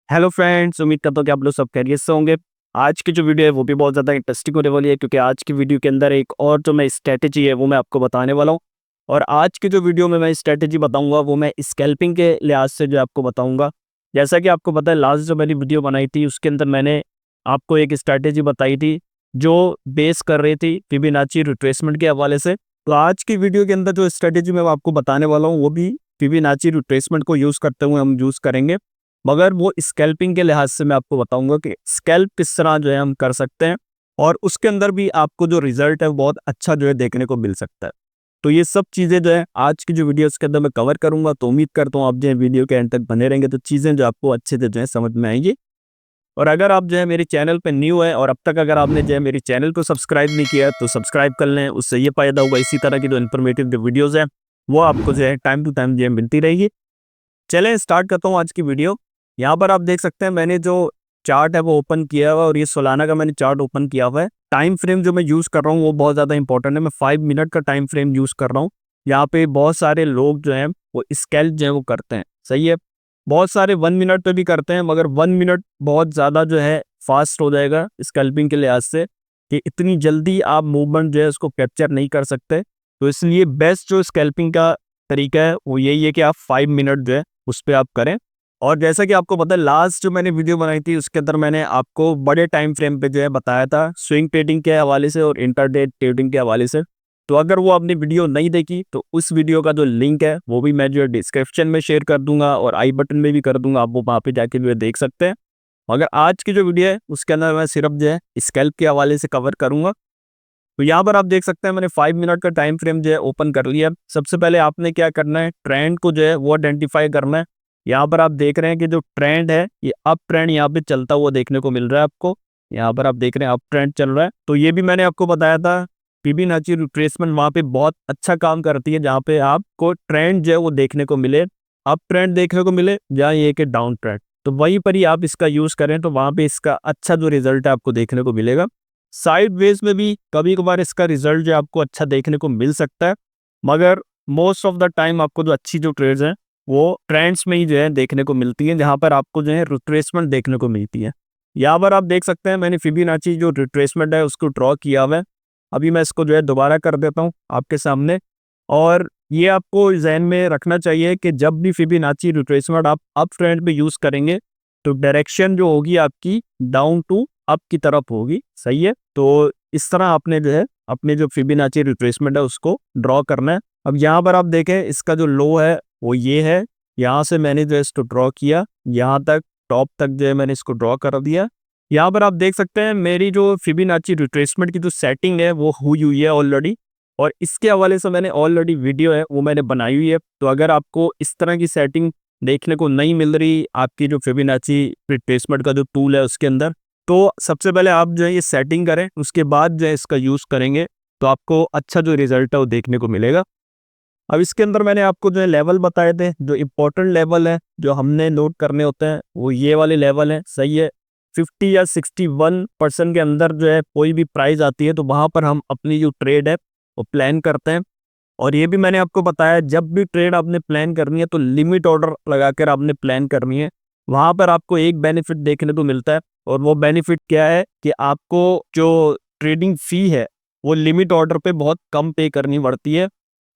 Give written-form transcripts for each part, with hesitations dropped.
Hello friends, उम्मीद करता हूँ कि आप लोग सब खैरियत से होंगे। आज की जो वीडियो है वो भी बहुत ज़्यादा इंटरेस्टिंग होने वाली है, क्योंकि आज की वीडियो के अंदर एक और जो मैं स्ट्रैटेजी है वो मैं आपको बताने वाला हूँ। और आज की जो वीडियो में मैं स्ट्रैटेजी बताऊंगा वो मैं स्कैल्पिंग के लिहाज से जो आपको बताऊंगा। जैसा कि आपको पता है, लास्ट जो मैंने वीडियो बनाई थी उसके अंदर मैंने आपको एक स्ट्रैटेजी बताई थी जो बेस कर रही थी फिबोनाची रिट्रेसमेंट के हवाले से। तो आज की वीडियो के अंदर जो स्ट्रैटेजी मैं आपको बताने वाला हूँ वो भी फिबोनाची रिट्रेसमेंट को यूज़ करते हुए हम यूज़ करेंगे, मगर वो स्कैल्पिंग के लिहाज से मैं आपको बताऊंगा कि स्कैल्प किस तरह जो है हम कर सकते हैं, और उसके अंदर भी आपको जो रिजल्ट है वो बहुत अच्छा जो है देखने को मिल सकता है। तो ये सब चीज़ें जो है आज की जो वीडियो के अंदर मैं कवर करूंगा, तो उम्मीद करता हूँ आप जो है वीडियो के एंड तक बने रहेंगे तो चीज़ें जो आपको अच्छे से जो है समझ में आएंगी। और अगर आप जो है मेरे चैनल पे न्यू है और अब तक अगर आपने जो है मेरे चैनल को सब्सक्राइब नहीं किया तो सब्सक्राइब कर लें, उससे ये फायदा होगा इसी तरह की जो इन्फॉर्मेटिव जो वीडियोज़ हैं वो आपको जो है टाइम टू टाइम जो है मिलती रहेगी। चलें स्टार्ट करता हूँ आज की वीडियो। यहाँ पर आप देख सकते हैं मैंने जो चार्ट है वो ओपन किया हुआ है, और ये सोलाना का मैंने चार्ट ओपन किया हुआ है। टाइम फ्रेम जो मैं यूज़ कर रहा हूँ वो बहुत ज़्यादा इंपॉर्टेंट है। मैं 5 मिनट का टाइम फ्रेम यूज़ कर रहा हूँ। यहाँ पे बहुत सारे लोग जो हैं वो स्कैल्प जो है वो करते हैं, सही है। बहुत सारे 1 मिनट पे भी करते हैं, मगर 1 मिनट बहुत ज़्यादा जो है फास्ट हो जाएगा स्कैल्पिंग के लिहाज से, कि इतनी जल्दी आप मूवमेंट जो है उसको कैप्चर नहीं कर सकते। तो इसलिए बेस्ट जो स्कैल्पिंग का तरीका है वो यही है कि आप 5 मिनट जो है उस पर आप करें। और जैसा कि आपको पता है, लास्ट जो मैंने वीडियो बनाई थी उसके अंदर मैंने आपको बड़े टाइम फ्रेम पे जो है बताया था स्विंग ट्रेडिंग के हवाले से और इंटरडे ट्रेडिंग के हवाले से। तो अगर वो आपने वीडियो नहीं देखी तो उस वीडियो का जो लिंक है वो भी मैं जो है डिस्क्रिप्शन में शेयर कर दूंगा और आई बटन में भी कर दूंगा, आप वो वहाँ पे जाके जो है देख सकते हैं। मगर आज की जो वीडियो है उसके अंदर मैं सिर्फ जो है स्कैल्प के हवाले से कवर करूंगा। तो यहाँ पर आप देख सकते हैं मैंने 5 मिनट का टाइम फ्रेम जो है ओपन कर लिया। सबसे पहले आपने क्या करना है, ट्रेंड को जो है वो आइडेंटिफाई करना है। यहाँ पर आप देख रहे हैं कि जो ट्रेंड है ये अप ट्रेंड यहाँ पे चलता हुआ देखने को मिल रहा है आपको। यहाँ पर आप देख रहे हैं अप ट्रेंड चल रहा है। तो ये भी मैंने आपको बताया था फिबोनाची रिट्रेसमेंट वहाँ पे बहुत अच्छा काम करती है, जहाँ पे आपको ट्रेंड जो है वो देखने को मिले, अप ट्रेंड देखने को मिले, जहाँ ये कि डाउन ट्रेंड। तो वहीं पर ही आप इसका यूज करें तो वहाँ पे इसका अच्छा जो रिजल्ट है आपको देखने को मिलेगा। साइड वेज में भी कभी कभार इसका रिजल्ट जो आपको अच्छा देखने को मिल सकता है, मगर मोस्ट ऑफ द टाइम आपको जो अच्छी जो ट्रेड्स हैं वो ट्रेंड्स में ही जो है देखने को मिलती है, जहाँ पर आपको जो है रिट्रेसमेंट देखने को मिलती है। यहाँ पर आप देख सकते हैं मैंने फिबोनाची जो रिट्रेसमेंट है उसको ड्रॉ किया हुआ है। अभी मैं इसको जो है दोबारा कर देता हूँ आपके सामने। और ये आपको जहन में रखना चाहिए कि जब भी फिबोनाची रिट्रेसमेंट आप अप ट्रेंड पे यूज करेंगे तो डायरेक्शन जो होगी आपकी डाउन टू अप की तरफ होगी, सही है। तो इस तरह आपने जो है अपने जो फिबोनाची रिट्रेसमेंट है उसको ड्रॉ करना है। अब यहाँ पर आप देखें इसका जो लो है वो ये है। यहाँ से मैंने जो है इसको ड्रॉ किया, यहाँ तक टॉप तक जो है मैंने इसको ड्रॉ कर दिया। यहाँ पर आप देख सकते हैं मेरी जो फिबोनाची रिट्रेसमेंट की जो सेटिंग है वो हुई है ऑलरेडी, और इसके हवाले से मैंने ऑलरेडी वीडियो है वो मैंने बनाई हुई है। तो अगर आपको इस तरह की सेटिंग देखने को नहीं मिल रही आपकी जो फिबोनाची रिट्रेसमेंट का जो टूल है उसके अंदर, तो सबसे पहले आप जो है ये सेटिंग करें, उसके बाद जो है इसका यूज़ करेंगे तो आपको अच्छा जो रिजल्ट है वो देखने को मिलेगा। अब इसके अंदर मैंने आपको जो है लेवल बताए थे, जो इंपॉर्टेंट लेवल है जो हमने नोट करने होते हैं वो ये वाले लेवल है, सही है। 50 या 61% के अंदर जो है कोई भी प्राइस आती है तो वहाँ पर हम अपनी जो ट्रेड है वो प्लान करते हैं। और ये भी मैंने आपको बताया जब भी ट्रेड आपने प्लान करनी है तो लिमिट ऑर्डर लगाकर आपने प्लान करनी है। वहाँ पर आपको एक बेनिफिट देखने को मिलता है, और वो बेनिफिट क्या है कि आपको जो ट्रेडिंग फी है वो लिमिट ऑर्डर पे बहुत कम पे करनी पड़ती है।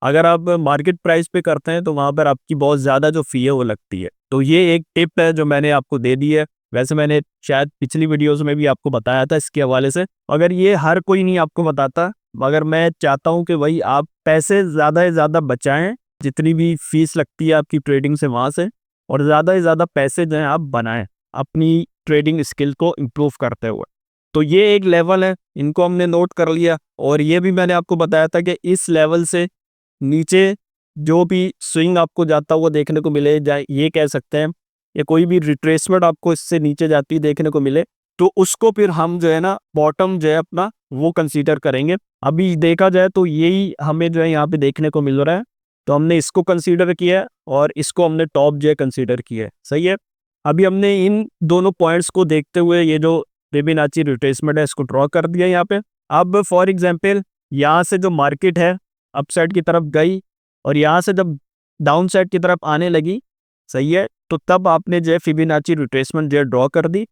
अगर आप मार्केट प्राइस पे करते हैं तो वहाँ पर आपकी बहुत ज़्यादा जो फी है वो लगती है। तो ये एक टिप है जो मैंने आपको दे दी है। वैसे मैंने शायद पिछली वीडियोस में भी आपको बताया था इसके हवाले से, अगर ये हर कोई नहीं आपको बताता, मगर मैं चाहता हूँ कि वही आप पैसे ज़्यादा से ज़्यादा बचाएं, जितनी भी फीस लगती है आपकी ट्रेडिंग से वहाँ से, और ज़्यादा से ज़्यादा पैसे जो हैं आप बनाएं अपनी ट्रेडिंग स्किल को इम्प्रूव करते हुए। तो ये एक लेवल है, इनको हमने नोट कर लिया। और ये भी मैंने आपको बताया था कि इस लेवल से नीचे जो भी स्विंग आपको जाता हुआ देखने को मिले, जाए ये कह सकते हैं, या कोई भी रिट्रेसमेंट आपको इससे नीचे जाती देखने को मिले, तो उसको फिर हम जो है ना बॉटम जो है अपना वो कंसीडर करेंगे। अभी देखा जाए तो यही हमें जो है यहाँ पे देखने को मिल रहा है, तो हमने इसको कंसीडर किया है और इसको हमने टॉप जो है कंसीडर किया है, सही है। अभी हमने इन दोनों पॉइंट्स को देखते हुए ये जो फिबोनाची रिट्रेसमेंट है इसको ड्रॉ कर दिया यहाँ पे। अब फॉर एग्जांपल यहाँ से जो मार्केट है अपसाइड की तरफ गई, और यहाँ से जब डाउन साइड की तरफ आने लगी, सही है। तो तब आपने जो है फिबोनाची रिट्रेसमेंट जो है ड्रॉ कर दी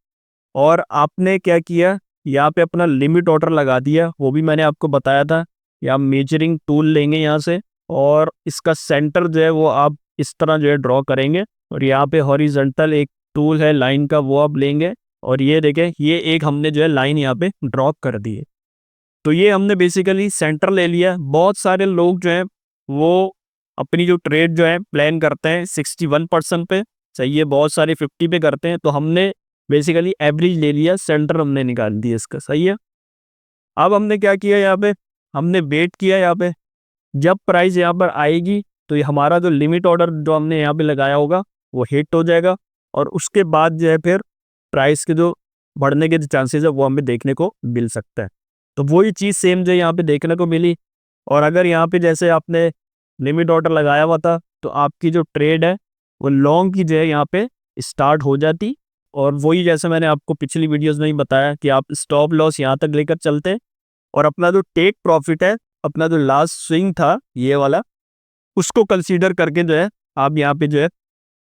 और आपने क्या किया, यहाँ पे अपना लिमिट ऑर्डर लगा दिया, वो भी मैंने आपको बताया था। या मेजरिंग टूल लेंगे यहाँ से और इसका सेंटर जो है वो आप इस तरह जो है ड्रॉ करेंगे और यहाँ पे हॉरिजॉन्टल एक टूल है लाइन का, वो आप लेंगे और ये देखें, ये एक हमने जो है लाइन यहाँ पे ड्रॉ कर दी है। तो ये हमने बेसिकली सेंटर ले लिया। बहुत सारे लोग जो हैं वो अपनी जो ट्रेड जो है प्लान करते हैं 61% पे, सही है, बहुत सारे 50 पे करते हैं। तो हमने बेसिकली एवरेज ले लिया, सेंटर हमने निकाल दिया इसका, सही है। अब हमने क्या किया, यहाँ पे हमने वेट किया, यहाँ पे जब प्राइस यहाँ पर आएगी तो ये हमारा जो लिमिट ऑर्डर जो हमने यहाँ पे लगाया होगा वो हिट हो जाएगा और उसके बाद जो है फिर प्राइस के जो बढ़ने के जो चांसेस है वो हमें देखने को मिल सकता है। तो वही चीज़ सेम जो यहाँ पे देखने को मिली। और अगर यहाँ पे जैसे आपने लिमिट ऑर्डर लगाया हुआ था तो आपकी जो ट्रेड है वो लॉन्ग की जो है यहाँ पे स्टार्ट हो जाती। और वही जैसे मैंने आपको पिछली वीडियोस में ही बताया कि आप स्टॉप लॉस यहाँ तक लेकर चलते और अपना जो टेक प्रॉफिट है, अपना जो लास्ट स्विंग था ये वाला, उसको कंसीडर करके जो है आप यहाँ पे जो है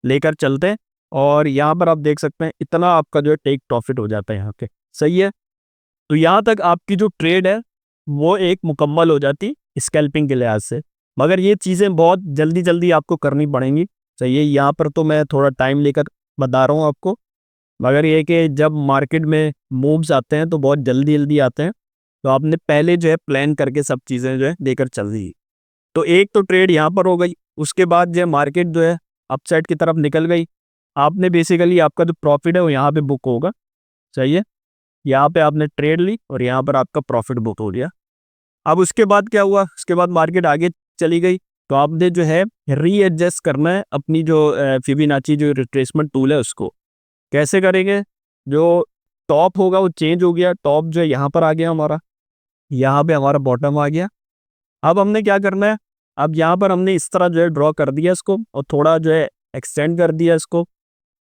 लेकर चलते हैं। और यहाँ पर आप देख सकते हैं इतना आपका जो है टेक प्रॉफिट हो जाता है यहाँ पे, सही है। तो यहाँ तक आपकी जो ट्रेड है वो एक मुकम्मल हो जाती स्कैल्पिंग के लिहाज से। मगर ये चीज़ें बहुत जल्दी जल्दी आपको करनी पड़ेंगी, सही है। यहाँ पर तो मैं थोड़ा टाइम लेकर बता रहा हूँ आपको, मगर ये कि जब मार्केट में मूव्स आते हैं तो बहुत जल्दी जल्दी आते हैं। तो आपने पहले जो है प्लान करके सब चीज़ें जो है लेकर चल रही। तो एक तो ट्रेड यहाँ पर हो गई, उसके बाद जो है मार्केट जो है अपसाइड की तरफ निकल गई। आपने बेसिकली आपका जो प्रॉफिट है वो यहाँ पे बुक होगा, सही है। यहाँ पे आपने ट्रेड ली और यहाँ पर आपका प्रॉफिट बुक हो गया। अब उसके बाद क्या हुआ, उसके बाद मार्केट आगे चली गई तो आपने जो है रीएडजस्ट करना है अपनी जो फिबोनाची जो रिट्रेसमेंट टूल है उसको। कैसे करेंगे, जो टॉप होगा वो चेंज हो गया, टॉप जो है यहाँ पर आ गया हमारा, यहाँ पे हमारा बॉटम आ गया। अब हमने क्या करना है, अब यहाँ पर हमने इस तरह जो है ड्रॉ कर दिया इसको और थोड़ा जो है एक्सटेंड कर दिया इसको।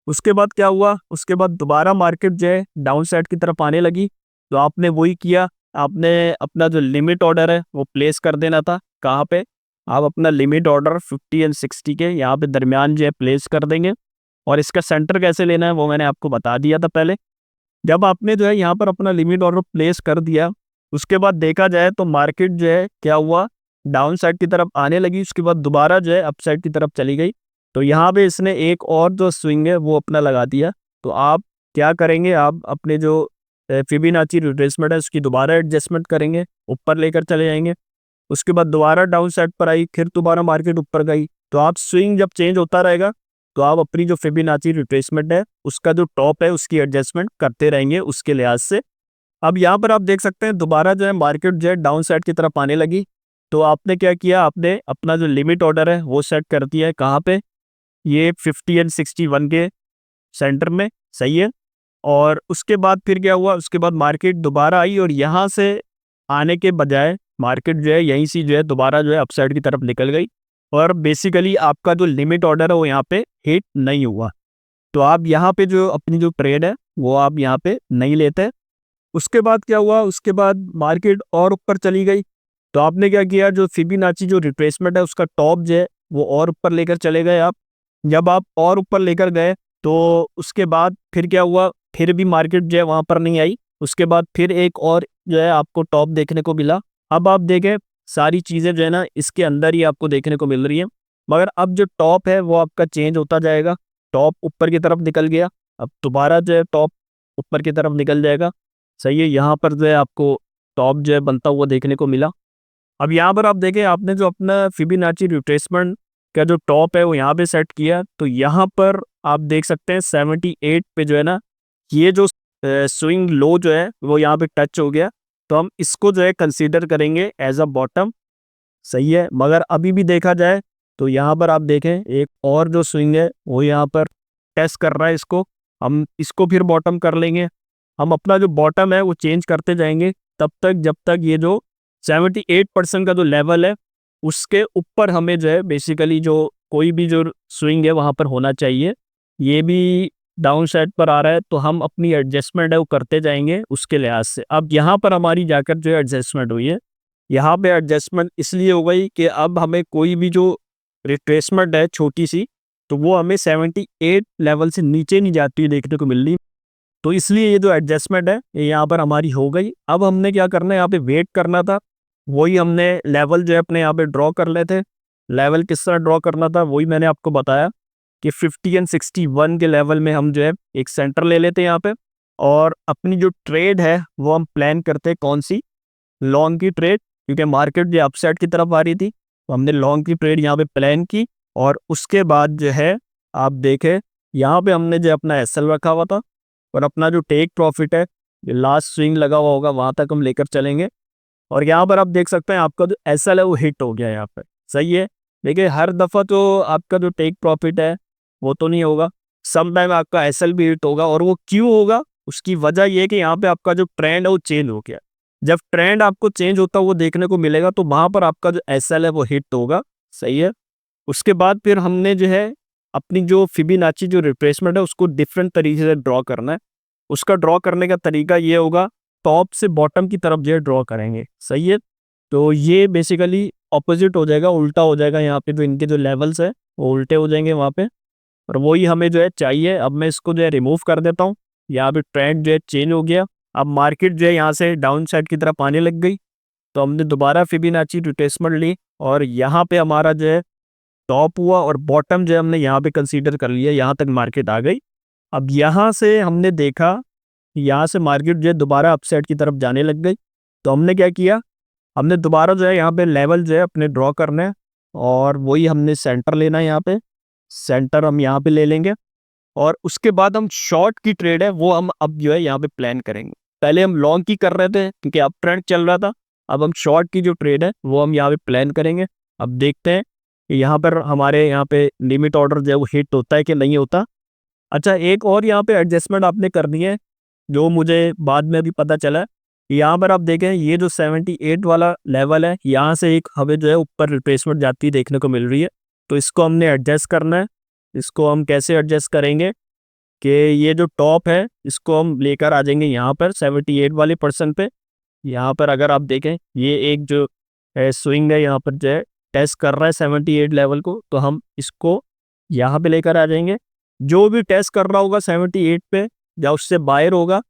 उसके बाद क्या हुआ, उसके बाद दोबारा मार्केट जो है डाउन साइड की तरफ आने लगी। तो आपने वही किया, आपने अपना जो लिमिट ऑर्डर है वो प्लेस कर देना था। कहाँ पे, आप अपना लिमिट ऑर्डर 50 एंड 60 के यहाँ पे दरमियान जो है प्लेस कर देंगे। और इसका सेंटर कैसे लेना है वो मैंने आपको बता दिया था पहले। जब आपने जो है यहाँ पर अपना लिमिट ऑर्डर प्लेस कर दिया, उसके बाद देखा जाए तो मार्केट जो है क्या हुआ, डाउन साइड की तरफ आने लगी, उसके बाद दोबारा जो है अप साइड की तरफ चली गई। तो यहाँ पे इसने एक और जो स्विंग है वो अपना लगा दिया। तो आप क्या करेंगे, आप अपने जो फिबोनाची रिट्रेसमेंट है उसकी दोबारा एडजस्टमेंट करेंगे, ऊपर लेकर चले जाएंगे। उसके बाद दोबारा डाउन साइड पर आई, फिर दोबारा मार्केट ऊपर गई। तो आप स्विंग जब चेंज होता रहेगा तो आप अपनी जो फिबोनाची रिट्रेसमेंट है उसका जो टॉप है उसकी एडजस्टमेंट करते रहेंगे उसके लिहाज से। अब यहाँ पर आप देख सकते हैं दोबारा जो है मार्केट जो है डाउन साइड की तरफ आने लगी। तो आपने क्या किया, आपने अपना जो लिमिट ऑर्डर है वो सेट कर दिया है कहाँ पे, ये 50 एंड 61 के सेंटर में, सही है। और उसके बाद फिर क्या हुआ, उसके बाद मार्केट दोबारा आई और यहाँ से आने के बजाय मार्केट जो है यहीं से जो है दोबारा जो है अपसाइड की तरफ निकल गई। और बेसिकली आपका जो लिमिट ऑर्डर है वो यहाँ पे हिट नहीं हुआ। तो आप यहाँ पे जो अपनी जो ट्रेड है वो आप यहाँ पे नहीं लेते। उसके बाद क्या हुआ, उसके बाद मार्केट और ऊपर चली गई। तो आपने क्या किया, जो फिबोनाची जो रिट्रेसमेंट है उसका टॉप जो है वो और ऊपर लेकर चले गए आप। जब आप और ऊपर लेकर गए तो उसके बाद फिर क्या हुआ, फिर भी मार्केट जो है वहाँ पर नहीं आई। उसके बाद फिर एक और जो है आपको टॉप देखने को मिला। अब आप देखें सारी चीज़ें जो है ना इसके अंदर ही आपको देखने को मिल रही हैं। मगर अब जो टॉप है वो आपका चेंज होता जाएगा, टॉप ऊपर की तरफ निकल गया, अब दोबारा जो है टॉप ऊपर की तरफ निकल जाएगा, सही है। यहाँ पर जो है आपको टॉप जो है बनता हुआ देखने को मिला। अब यहाँ पर आप देखें आपने जो अपना फिबोनाची रिट्रेसमेंट का जो टॉप है वो यहाँ पे सेट किया। तो यहाँ पर आप देख सकते हैं 78 पे जो है ना ये जो स्विंग लो जो है वो यहाँ पे टच हो गया। तो हम इसको जो है कंसीडर करेंगे एज अ बॉटम, सही है। मगर अभी भी देखा जाए तो यहाँ पर आप देखें एक और जो स्विंग है वो यहाँ पर टेस्ट कर रहा है इसको, हम इसको फिर बॉटम कर लेंगे। हम अपना जो बॉटम है वो चेंज करते जाएंगे तब तक जब तक ये जो 78% का जो लेवल है उसके ऊपर हमें जो है बेसिकली जो कोई भी जो स्विंग है वहाँ पर होना चाहिए। ये भी डाउन साइड पर आ रहा है तो हम अपनी एडजस्टमेंट है वो करते जाएंगे उसके लिहाज से। अब यहाँ पर हमारी जाकर जो है एडजस्टमेंट हुई है, यहाँ पे एडजस्टमेंट इसलिए हो गई कि अब हमें कोई भी जो रिट्रेसमेंट है छोटी सी तो वो हमें 78 लेवल से नीचे नहीं जाती हुई देखने को मिल रही। तो इसलिए ये जो एडजस्टमेंट है ये यहाँ पर हमारी हो गई। अब हमने क्या करना है, यहाँ पे वेट करना था। वही हमने लेवल जो है अपने यहाँ पे ड्रॉ कर लेते। लेवल किस तरह ड्रॉ करना था वही मैंने आपको बताया कि 50 एंड 61 के लेवल में हम जो है एक सेंटर ले लेते हैं यहाँ पे, और अपनी जो ट्रेड है वो हम प्लान करते हैं कौन सी, लॉन्ग की ट्रेड, क्योंकि मार्केट जो अपसाइड की तरफ आ रही थी तो हमने लॉन्ग की ट्रेड यहाँ पे प्लान की। और उसके बाद जो है आप देखें यहाँ पे हमने जो अपना एसएल रखा हुआ था, और अपना जो टेक प्रॉफिट है जो लास्ट स्विंग लगा हुआ होगा वहां तक हम लेकर चलेंगे। और यहाँ पर आप देख सकते हैं आपका जो एसएल है वो हिट हो गया यहाँ पर, सही है। देखिए हर दफ़ा तो आपका जो टेक प्रॉफिट है वो तो नहीं होगा, सम टाइम आपका एसएल भी हिट होगा। और वो क्यों होगा, उसकी वजह ये है कि यहाँ पे आपका जो ट्रेंड है वो चेंज हो गया। जब ट्रेंड आपको चेंज होता है वो देखने को मिलेगा तो वहां पर आपका जो एसएल है वो हिट होगा, सही है। उसके बाद फिर हमने जो है अपनी जो फिबोनाची जो रिट्रेसमेंट है उसको डिफरेंट तरीके से ड्रॉ करना है। उसका ड्रॉ करने का तरीका ये होगा, टॉप से बॉटम की तरफ जो है ड्रॉ करेंगे, सही है। तो ये बेसिकली ऑपोजिट हो जाएगा, उल्टा हो जाएगा। यहाँ पे जो इनके जो लेवल्स है वो उल्टे हो जाएंगे वहाँ पे, और वही हमें जो है चाहिए। अब मैं इसको जो है रिमूव कर देता हूँ। यहाँ पे ट्रेंड जो है चेंज हो गया, अब मार्केट जो है यहाँ से डाउन साइड की तरफ आने लग गई। तो हमने दोबारा फिबोनाची रिट्रेसमेंट ली, और यहाँ पे हमारा जो है टॉप हुआ और बॉटम जो है हमने यहाँ पे कंसीडर कर लिया, यहाँ तक मार्केट आ गई। अब यहाँ से हमने देखा यहाँ से मार्केट जो है दोबारा अपसाइड की तरफ जाने लग गई। तो हमने क्या किया, हमने दोबारा जो है यहाँ पे लेवल जो है अपने ड्रॉ करने हैं, और वही हमने सेंटर लेना है। यहाँ पे सेंटर हम यहाँ पे ले लेंगे, और उसके बाद हम शॉर्ट की ट्रेड है वो हम अब जो है यहाँ पे प्लान करेंगे। पहले हम लॉन्ग की कर रहे थे क्योंकि अब ट्रेंड चल रहा था, अब हम शॉर्ट की जो ट्रेड है वो हम यहाँ पे प्लान करेंगे। अब देखते हैं कि यहाँ पर हमारे यहाँ पे लिमिट ऑर्डर जो है वो हिट होता है कि नहीं होता। अच्छा, एक और यहाँ पे एडजस्टमेंट आपने करनी है जो मुझे बाद में भी पता चला है। यहाँ पर आप देखें ये जो 78 वाला लेवल है, यहाँ से एक हमें जो है ऊपर रिट्रेसमेंट जाती देखने को मिल रही है। तो इसको हमने एडजस्ट करना है। इसको हम कैसे एडजस्ट करेंगे कि ये जो टॉप है इसको हम लेकर आ जाएंगे यहाँ पर 78 वाले पर्सन पे। यहाँ पर अगर आप देखें ये एक जो स्विंग है यहाँ पर जो है टेस्ट कर रहा है 78 लेवल को, तो हम इसको यहाँ पे लेकर आ जाएंगे। जो भी टेस्ट कर रहा होगा 78 पे या उससे बाहर होगा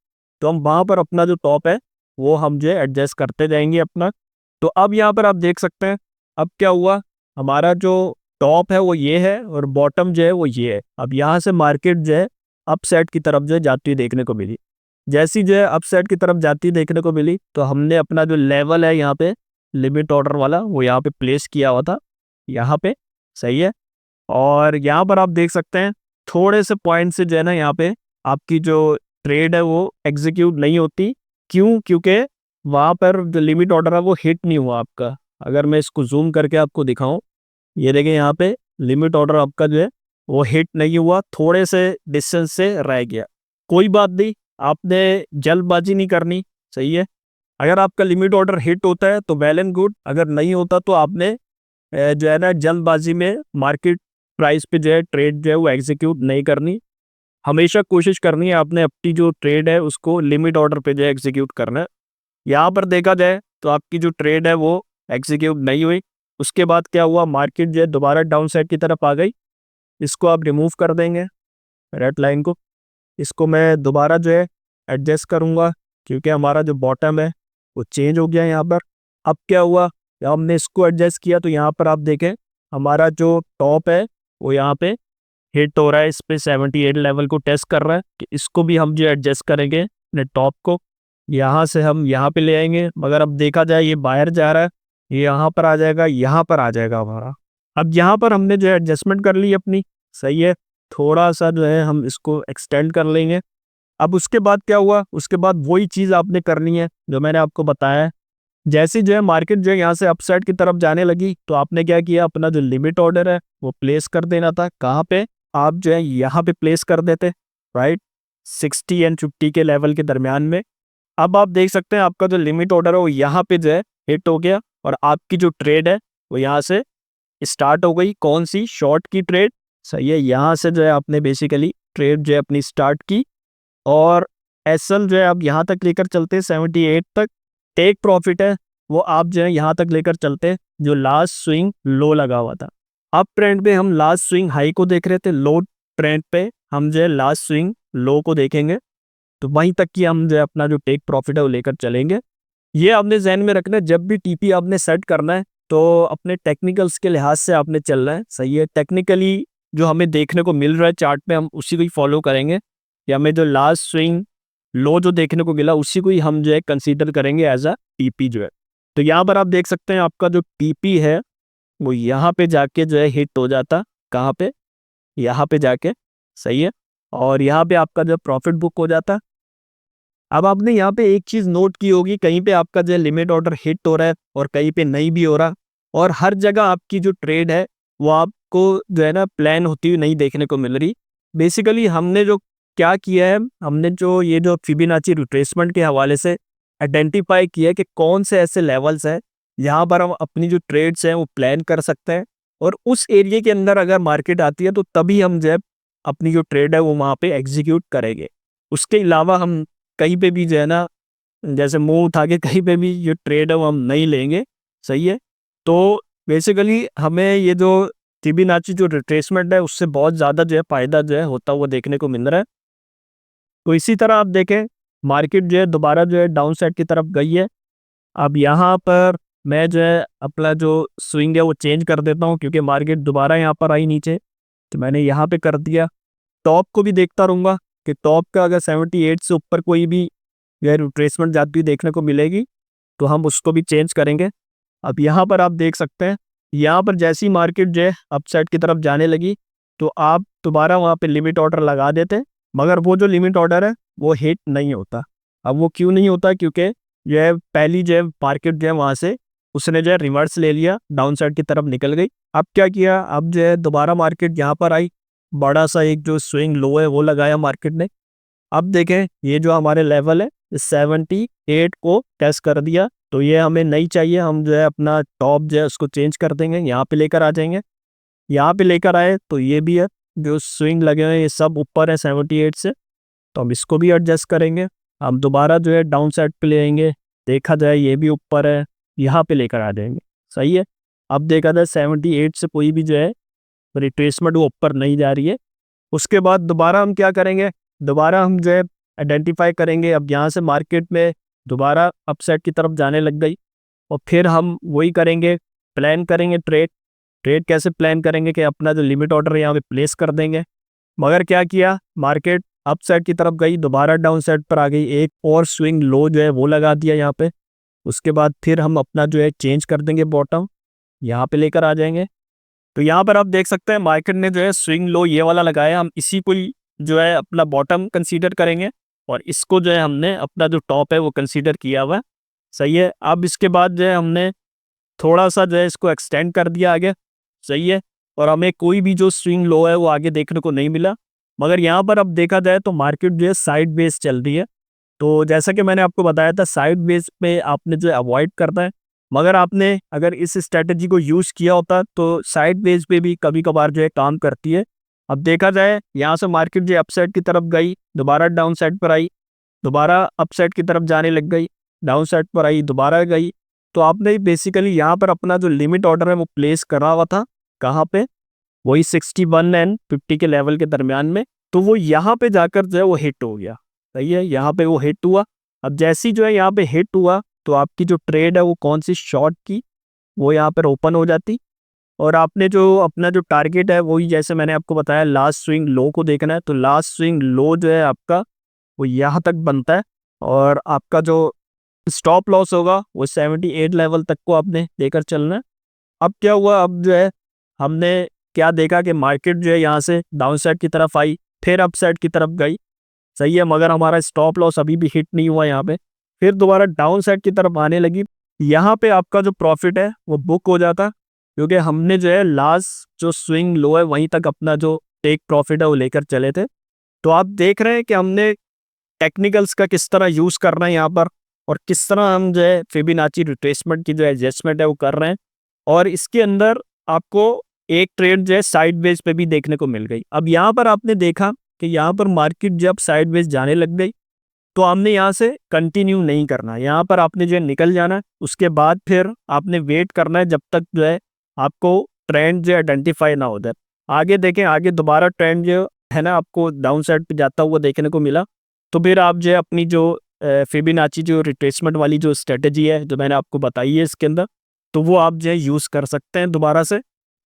तो हम वहाँ पर अपना जो टॉप है वो हम जो है एडजस्ट करते जाएंगे अपना। तो अब यहाँ पर आप देख सकते हैं अब क्या हुआ, हमारा जो टॉप है वो ये है और बॉटम जो है वो ये है। अब यहाँ से मार्केट जो है अपसाइड की तरफ जो है जाती हुई देखने को मिली। जैसी जो है अपसाइड की तरफ जाती देखने को मिली तो हमने अपना जो लेवल है यहाँ पे लिमिट ऑर्डर वाला वो यहाँ पे प्लेस किया हुआ था यहाँ पे, सही है। और यहाँ पर आप देख सकते हैं थोड़े से पॉइंट से जो है ना यहाँ पे आपकी जो ट्रेड है वो एग्जीक्यूट नहीं होती। क्यों, क्योंकि वहाँ पर जो लिमिट ऑर्डर है वो हिट नहीं हुआ आपका। अगर मैं इसको जूम करके आपको दिखाऊं, ये देखें यहाँ पे लिमिट ऑर्डर आपका जो है वो हिट नहीं हुआ, थोड़े से डिस्टेंस से रह गया। कोई बात नहीं, आपने जल्दबाजी नहीं करनी, सही है। अगर आपका लिमिट ऑर्डर हिट होता है तो वेल एंड गुड, अगर नहीं होता तो आपने जो है ना जल्दबाजी में मार्केट प्राइस पे जो है ट्रेड जो है वो एग्जीक्यूट नहीं करनी। हमेशा कोशिश करनी है आपने अपनी जो ट्रेड है उसको लिमिट ऑर्डर पे जो है एग्जीक्यूट करना है। यहाँ पर देखा जाए तो आपकी जो ट्रेड है वो एग्जीक्यूट नहीं हुई। उसके बाद क्या हुआ, मार्केट जो है दोबारा डाउन साइड की तरफ आ गई। इसको आप रिमूव कर देंगे रेड लाइन को। इसको मैं दोबारा जो है एडजस्ट करूँगा क्योंकि हमारा जो बॉटम है वो चेंज हो गया यहाँ पर। अब क्या हुआ, जब हमने इसको एडजस्ट किया तो यहाँ पर आप देखें हमारा जो टॉप है वो यहाँ पे हिट हो रहा है, इस पे 78 लेवल को टेस्ट कर रहा है। कि इसको भी हम जो एडजस्ट करेंगे अपने टॉप को, यहाँ से हम यहाँ पे ले आएंगे। मगर अब देखा जाए ये बाहर जा रहा है, ये यहाँ पर आ जाएगा, यहाँ पर आ जाएगा हमारा। अब यहाँ पर हमने जो है एडजस्टमेंट कर ली अपनी, सही है। थोड़ा सा जो है हम इसको एक्सटेंड कर लेंगे। अब उसके बाद क्या हुआ, उसके बाद वही चीज़ आपने करनी है जो मैंने आपको बताया है। जैसे जो है मार्केट जो है यहाँ से अपसाइड की तरफ जाने लगी तो आपने क्या किया, अपना जो लिमिट ऑर्डर है वो प्लेस कर देना था। कहाँ पे, आप जो है यहाँ पे प्लेस कर देते, राइट, 60 एंड 50 के लेवल के दरमियान में। अब आप देख सकते हैं आपका जो लिमिट ऑर्डर है वो यहाँ पे जो है हिट हो गया, और आपकी जो ट्रेड है वो यहाँ से स्टार्ट हो गई। कौन सी, शॉर्ट की ट्रेड, सही है। यहाँ से जो है आपने बेसिकली ट्रेड जो है अपनी स्टार्ट की, और एसएल जो है आप यहाँ तक लेकर चलते 78 तक। टेक प्रॉफिट है वो आप जो है यहाँ तक लेकर चलते जो लास्ट स्विंग लो लगा हुआ था। अप ट्रेंड पे हम लास्ट स्विंग हाई को देख रहे थे, लो ट्रेंड पे हम जो है लास्ट स्विंग लो को देखेंगे। तो वहीं तक की हम जो है अपना जो टेक प्रॉफिट है वो लेकर चलेंगे। ये आपने जहन में रखना है, जब भी टीपी आपने सेट करना है तो अपने टेक्निकल्स के लिहाज से आपने चलना है। सही है, टेक्निकली जो हमें देखने को मिल रहा है चार्ट पे हम उसी को ही फॉलो करेंगे, या हमें जो लास्ट स्विंग लो जो देखने को मिला उसी को ही हम जो है कंसीडर करेंगे एज अ टीपी जो है। तो यहाँ पर आप देख सकते हैं आपका जो टीपी है वो यहाँ पे जाके जो है हिट हो जाता, कहाँ पे, यहाँ पे जाके। सही है, और यहाँ पे आपका जो प्रॉफिट बुक हो जाता। अब आपने यहाँ पे एक चीज नोट की होगी, कहीं पे आपका जो लिमिट ऑर्डर हिट हो रहा है और कहीं पे नहीं भी हो रहा, और हर जगह आपकी जो ट्रेड है वो आपको जो है ना प्लान होती हुई नहीं देखने को मिल रही। बेसिकली हमने जो क्या किया है, हमने जो ये जो फिबोनाची रिट्रेसमेंट के हवाले से आइडेंटिफाई किया है कि कौन से ऐसे लेवल्स हैं यहाँ पर हम अपनी जो ट्रेड्स हैं वो प्लान कर सकते हैं, और उस एरिया के अंदर अगर मार्केट आती है तो तभी हम जो है अपनी जो ट्रेड है वो वहाँ पे एग्जीक्यूट करेंगे। उसके अलावा हम कहीं पे भी जो है ना जैसे मुंह उठा के कहीं पे भी ये ट्रेड है वो हम नहीं लेंगे। सही है, तो बेसिकली हमें ये जो फिबोनाची जो रिट्रेसमेंट है उससे बहुत ज़्यादा जो है फायदा जो है होता हुआ देखने को मिल रहा है। तो इसी तरह आप देखें मार्केट जो है दोबारा जो है डाउन साइड की तरफ गई है। अब यहाँ पर मैं जो है अपना जो स्विंग है वो चेंज कर देता हूँ, क्योंकि मार्केट दोबारा यहाँ पर आई नीचे, तो मैंने यहाँ पे कर दिया। टॉप को भी देखता रहूँगा कि टॉप का अगर 78 से ऊपर कोई भी यह रिट्रेसमेंट जाती हुई देखने को मिलेगी तो हम उसको भी चेंज करेंगे। अब यहाँ पर आप देख सकते हैं, यहाँ पर जैसी मार्केट जो है अपसाइड की तरफ जाने लगी तो आप दोबारा वहाँ पे लिमिट ऑर्डर लगा देते, मगर वो जो लिमिट ऑर्डर है वो हिट नहीं होता। अब वो क्यों नहीं होता, क्योंकि जो है पहली जो है मार्केट जो है वहाँ से उसने जो है रिवर्स ले लिया, डाउन साइड की तरफ निकल गई। अब क्या किया, अब जो है दोबारा मार्केट यहाँ पर आई, बड़ा सा एक जो स्विंग लो है वो लगाया मार्केट ने। अब देखें ये जो हमारे लेवल है 78 को टेस्ट कर दिया, तो ये हमें नहीं चाहिए, हम जो है अपना टॉप जो है उसको चेंज कर देंगे, यहाँ पे लेकर आ जाएंगे। यहाँ पे लेकर आए तो ये भी है जो स्विंग लगे हुए हैं ये सब ऊपर है 78 से, तो हम इसको भी एडजस्ट करेंगे। हम दोबारा जो है डाउन साइड पे ले आएंगे, देखा जाए ये भी ऊपर है, यहाँ पे लेकर आ जाएंगे। सही है, अब देखा जाए 78 से कोई भी जो है रिट्रेसमेंट वो ऊपर नहीं जा रही है। उसके बाद दोबारा हम क्या करेंगे, दोबारा हम जो है आइडेंटिफाई करेंगे। अब यहाँ से मार्केट में दोबारा अपसाइड की तरफ जाने लग गई, और फिर हम वही करेंगे, प्लान करेंगे ट्रेड। ट्रेड कैसे प्लान करेंगे कि अपना जो लिमिट ऑर्डर है यहाँ पे प्लेस कर देंगे। मगर क्या किया, मार्केट अप साइड की तरफ गई, दोबारा डाउन साइड पर आ गई, एक और स्विंग लो जो है वो लगा दिया यहाँ पे। उसके बाद फिर हम अपना जो है चेंज कर देंगे, बॉटम यहाँ पे लेकर आ जाएंगे। तो यहाँ पर आप देख सकते हैं मार्केट ने जो है स्विंग लो ये वाला लगाया, हम इसी को ही जो है अपना बॉटम कंसीडर करेंगे, और इसको जो है हमने अपना जो टॉप है वो कंसीडर किया हुआ है। सही है, अब इसके बाद जो है हमने थोड़ा सा जो है इसको एक्सटेंड कर दिया आगे। सही है, और हमें कोई भी जो स्विंग लो है वो आगे देखने को नहीं मिला। मगर यहाँ पर अब देखा जाए तो मार्केट जो है साइड बेस चल रही है। तो जैसा कि मैंने आपको बताया था साइड बेस पे आपने जो है अवॉइड करना है, मगर आपने अगर इस स्ट्रेटजी को यूज़ किया होता तो साइड बेस पे भी कभी कभार जो है काम करती है। अब देखा जाए यहाँ से मार्केट जो अपसाइड की तरफ गई, दोबारा डाउन साइड पर आई, दोबारा अपसाइड की तरफ जाने लग गई, डाउन साइड पर आई, दोबारा गई। तो आपने बेसिकली यहाँ पर अपना जो लिमिट ऑर्डर है वो प्लेस करा हुआ था, कहाँ पे, वही 61 एंड 50 के लेवल के दरमियान में। तो वो यहाँ पे जाकर जो है वो हिट हो गया। सही है, यहाँ पे वो हिट हुआ। अब जैसी जो है यहाँ पे हिट हुआ तो आपकी जो ट्रेड है वो कौन सी शॉर्ट की वो यहाँ पर ओपन हो जाती, और आपने जो अपना जो टारगेट है वही जैसे मैंने आपको बताया लास्ट स्विंग लो को देखना है। तो लास्ट स्विंग लो जो है आपका वो यहाँ तक बनता है, और आपका जो स्टॉप लॉस होगा वो 78 लेवल तक को आपने लेकर चलना है। अब क्या हुआ, अब जो है हमने क्या देखा कि मार्केट जो है यहाँ से डाउन साइड की तरफ आई, फिर अप साइड की तरफ गई। सही है, मगर हमारा स्टॉप लॉस अभी भी हिट नहीं हुआ यहाँ पे, फिर दोबारा डाउन साइड की तरफ आने लगी। यहाँ पे आपका जो प्रॉफिट है वो बुक हो जाता, क्योंकि हमने जो है लास्ट जो स्विंग लो है वहीं तक अपना जो टेक प्रॉफिट है वो लेकर चले थे। तो आप देख रहे हैं कि हमने टेक्निकल्स का किस तरह यूज़ करना है यहाँ पर, और किस तरह हम जो है फिबोनाची रिट्रेसमेंट की जो एडजस्टमेंट है वो कर रहे हैं। और इसके अंदर आपको एक ट्रेड जो है साइड वेज पे भी देखने को मिल गई। अब यहाँ पर आपने देखा कि यहाँ पर मार्केट जब साइड वेज जाने लग गई तो हमने यहाँ से कंटिन्यू नहीं करना, यहाँ पर आपने जो है निकल जाना है। उसके बाद फिर आपने वेट करना है जब तक जो है आपको ट्रेंड जो आइडेंटिफाई ना हो जाए। आगे देखें, आगे दोबारा ट्रेंड जो है ना आपको डाउन साइड पे जाता हुआ देखने को मिला, तो फिर आप जो है अपनी जो फिबोनाची जो रिट्रेसमेंट वाली जो स्ट्रेटजी है जो मैंने आपको बताई है इसके अंदर, तो वो आप जो है यूज़ कर सकते हैं दोबारा से।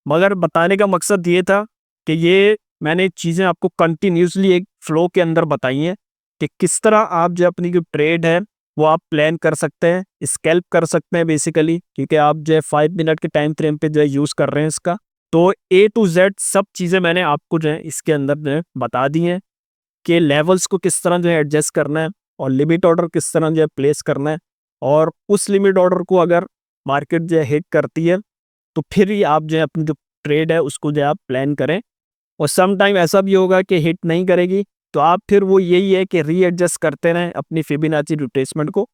मगर बताने का मकसद ये था कि ये मैंने चीज़ें आपको कंटिन्यूसली एक फ्लो के अंदर बताई हैं कि किस तरह आप जो अपनी जो ट्रेड है वो आप प्लान कर सकते हैं, स्कैल्प कर सकते हैं बेसिकली, क्योंकि आप जो है 5 मिनट के टाइम फ्रेम पे जो है यूज़ कर रहे हैं इसका। तो ए टू जेड सब चीज़ें मैंने आपको जो है इसके अंदर जो है बता दी हैं कि लेवल्स को किस तरह जो है एडजस्ट करना है और लिमिट ऑर्डर किस तरह जो है प्लेस करना है, और उस लिमिट ऑर्डर को अगर मार्केट जो है हिट करती है तो फिर ही आप जो है अपनी जो ट्रेड है उसको जो है आप प्लान करें। और सम टाइम ऐसा भी होगा कि हिट नहीं करेगी, तो आप फिर वो यही है कि रीएडजस्ट करते रहें अपनी फिबोनाची रिट्रेसमेंट को,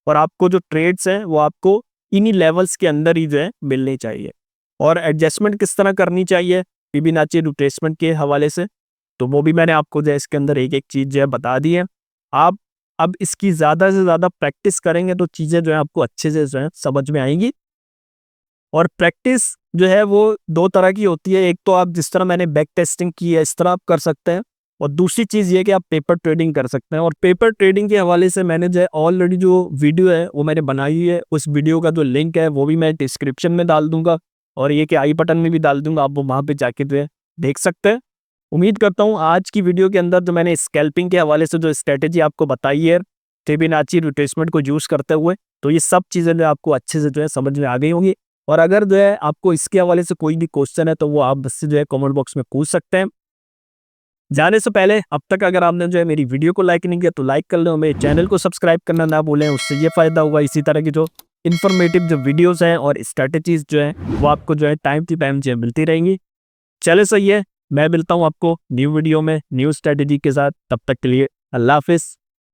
और आपको जो ट्रेड्स हैं वो आपको इन्हीं लेवल्स के अंदर ही जो है मिलनी चाहिए। और एडजस्टमेंट किस तरह करनी चाहिए फिबोनाची रिट्रेसमेंट के हवाले से, तो वो भी मैंने आपको जो है इसके अंदर एक एक चीज़ जो है बता दी है। आप अब इसकी ज़्यादा से ज़्यादा प्रैक्टिस करेंगे तो चीज़ें जो है आपको अच्छे से जो है समझ में आएंगी। और प्रैक्टिस जो है वो 2 तरह की होती है, एक तो आप जिस तरह मैंने बैक टेस्टिंग की है इस तरह आप कर सकते हैं, और दूसरी चीज़ ये कि आप पेपर ट्रेडिंग कर सकते हैं। और पेपर ट्रेडिंग के हवाले से मैंने जो है ऑलरेडी जो वीडियो है वो मैंने बनाई हुई है, उस वीडियो का जो लिंक है वो भी मैं डिस्क्रिप्शन में डाल दूंगा, और ये कि आई बटन में भी डाल दूंगा, आप वो वहाँ पे जाके जो है देख सकते हैं। उम्मीद करता हूँ आज की वीडियो के अंदर जो मैंने स्कैल्पिंग के हवाले से जो स्ट्रेटेजी आपको बताई है फिबोनाची रिट्रेसमेंट को यूज़ करते हुए, तो ये सब चीज़ें जो है आपको अच्छे से जो है समझ में आ गई होंगी। और अगर जो है आपको इसके हवाले से कोई भी क्वेश्चन है तो वो आप मुझसे जो है कमेंट बॉक्स में पूछ सकते हैं। जाने से पहले अब तक अगर आपने जो है मेरी वीडियो को लाइक नहीं किया तो लाइक कर लो, मेरे चैनल को सब्सक्राइब करना ना भूलें, उससे ये फ़ायदा होगा इसी तरह की जो इन्फॉर्मेटिव जो वीडियोज़ हैं और स्ट्रैटेजीज़ जो है वो आपको जो है टाइम टू टाइम जो है मिलती रहेंगी। चले सही है, मैं मिलता हूँ आपको न्यू वीडियो में न्यू स्ट्रैटेजी के साथ, तब तक के लिए अल्लाह हाफ़िज़।